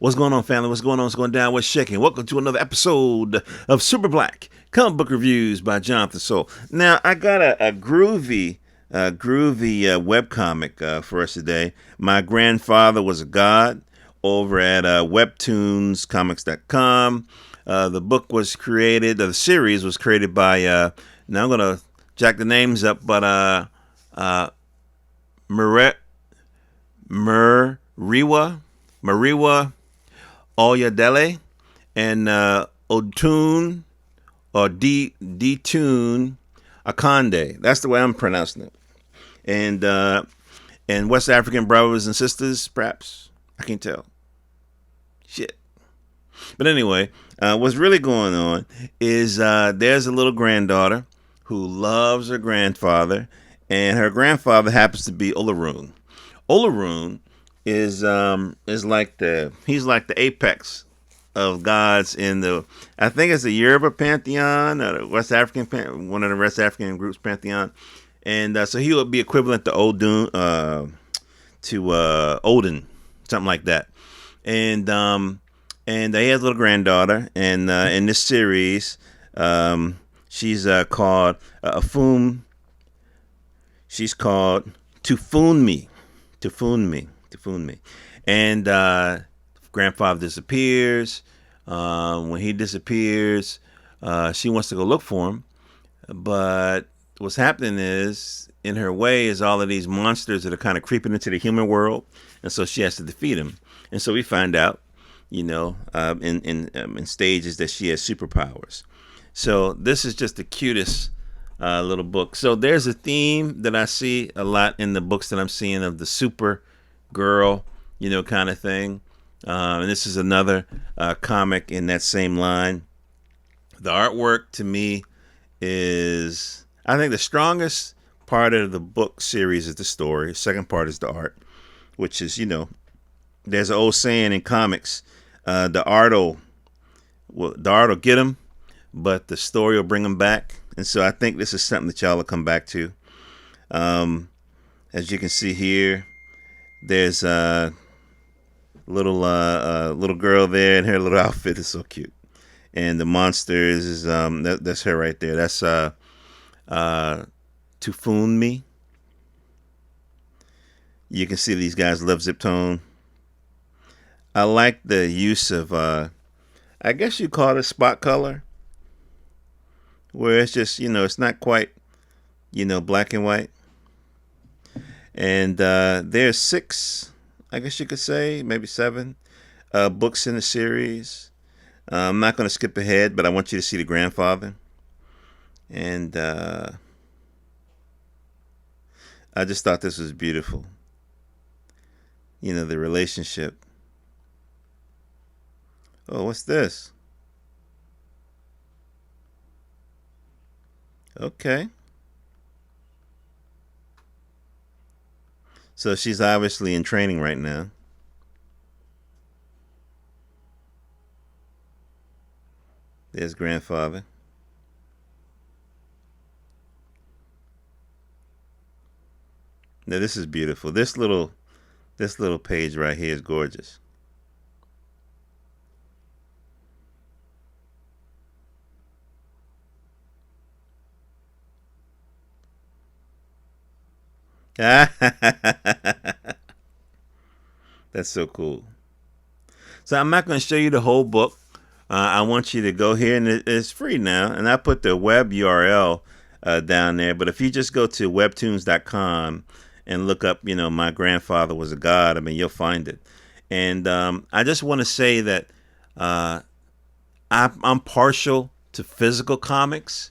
What's going on, family? What's going on? What's going down? What's shaking? Welcome to another episode of Super Black Comic Book Reviews by Jonathan Soul. Now, I got a groovy webcomic for us today. My grandfather was a god over at webtoonscomics.com. The book was created, the series was created by, now I'm going to jack the names up, but Mariwa Oyadele and Otun or D-Tune Akande. That's the way I'm pronouncing it. And West African brothers and sisters, perhaps. I can't tell. Shit. But anyway, what's really going on is there's a little granddaughter who loves her grandfather, and her grandfather happens to be Olaroon. Olaroon is like he's like the apex of gods in the, I think it's the Yoruba pantheon or the West African one of the West African groups pantheon, and so he would be equivalent to Odin, something like that, and he has a little granddaughter, and in this series, she's called Afum. She's called Tufunmi. And grandfather disappears. When he disappears, she wants to go look for him. But what's happening is, in her way, is all of these monsters that are kind of creeping into the human world. And so she has to defeat them. And so we find out, in stages that she has superpowers. So this is just the cutest little book. So there's a theme that I see a lot in the books that I'm seeing of the super girl, kind of thing. And this is another comic in that same line. The artwork to me is, I think the strongest part of the book series is the story. The second part is the art, which is, there's an old saying in comics, the art will get them, but the story will bring them back. And so I think this is something that y'all will come back to. As you can see here, there's a little girl there, and her little outfit is so cute. And the monsters is that's her right there. That's Tufunmi. You can see these guys love zip tone. I like the use of I guess you call it spot color, where it's just, it's not quite, black and white. And there's 6, I guess you could say, maybe 7 books in the series. I'm not going to skip ahead, but I want you to see the grandfather. And I just thought this was beautiful. The relationship. Oh, what's this? Okay. So she's obviously in training right now. There's grandfather. Now this is beautiful. This little page right here is gorgeous. That's so cool. So I'm not going to show you the whole book. I want you to go here, and it's free now. And I put the web URL down there. But if you just go to webtoons.com and look up, my grandfather was a god, you'll find it. And I just want to say that I'm partial to physical comics.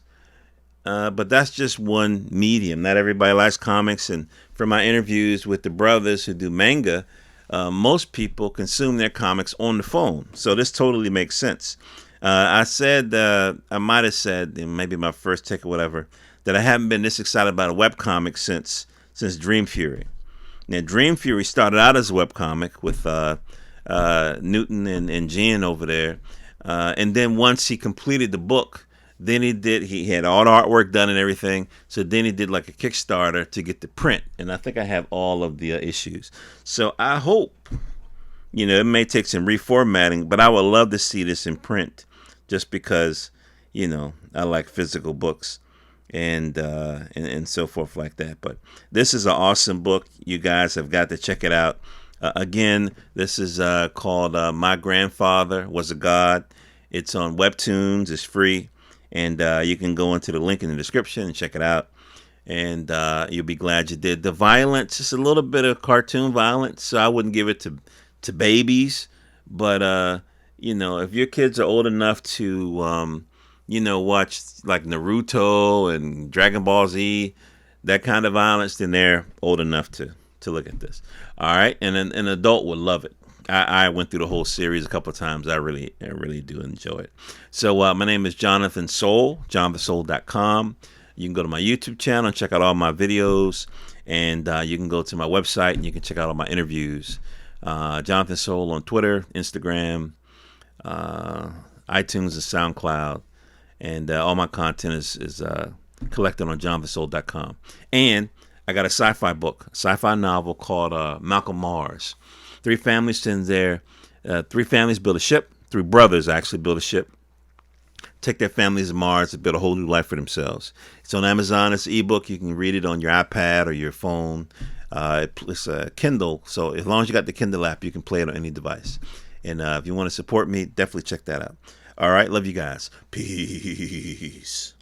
But that's just one medium. Not everybody likes comics. And from my interviews with the brothers who do manga, most people consume their comics on the phone. So this totally makes sense. I might have said, in maybe my first take or whatever, that I haven't been this excited about a webcomic since Dream Fury. Now, Dream Fury started out as a webcomic with Newton and Jen over there. And then once he completed the book, then he had all the artwork done and everything. So then he did like a Kickstarter to get the print. And I think I have all of the issues. So I hope it may take some reformatting, but I would love to see this in print, just because, I like physical books and so forth like that. But this is an awesome book. You guys have got to check it out. Again, this is called My Grandfather Was a God. It's on Webtoons. It's free. And you can go into the link in the description and check it out. And you'll be glad you did. The violence is a little bit of cartoon violence, so I wouldn't give it to babies. But, if your kids are old enough to, watch like Naruto and Dragon Ball Z, that kind of violence, then they're old enough to look at this. All right. And an adult would love it. I went through the whole series a couple of times. I really do enjoy it. So my name is Jonathan Soul, jonathansoul.com. You can go to my YouTube channel and check out all my videos. And you can go to my website and you can check out all my interviews. Jonathan Soul on Twitter, Instagram, iTunes, and SoundCloud. And all my content is collected on jonathansoul.com. And I got a sci-fi novel called Malcolm Mars. 3 families in there. 3 families build a ship. 3 brothers actually build a ship. Take their families to Mars to build a whole new life for themselves. It's on Amazon. It's an ebook. You can read it on your iPad or your phone. It's a Kindle. So as long as you got the Kindle app, you can play it on any device. And if you want to support me, definitely check that out. All right. Love you guys. Peace.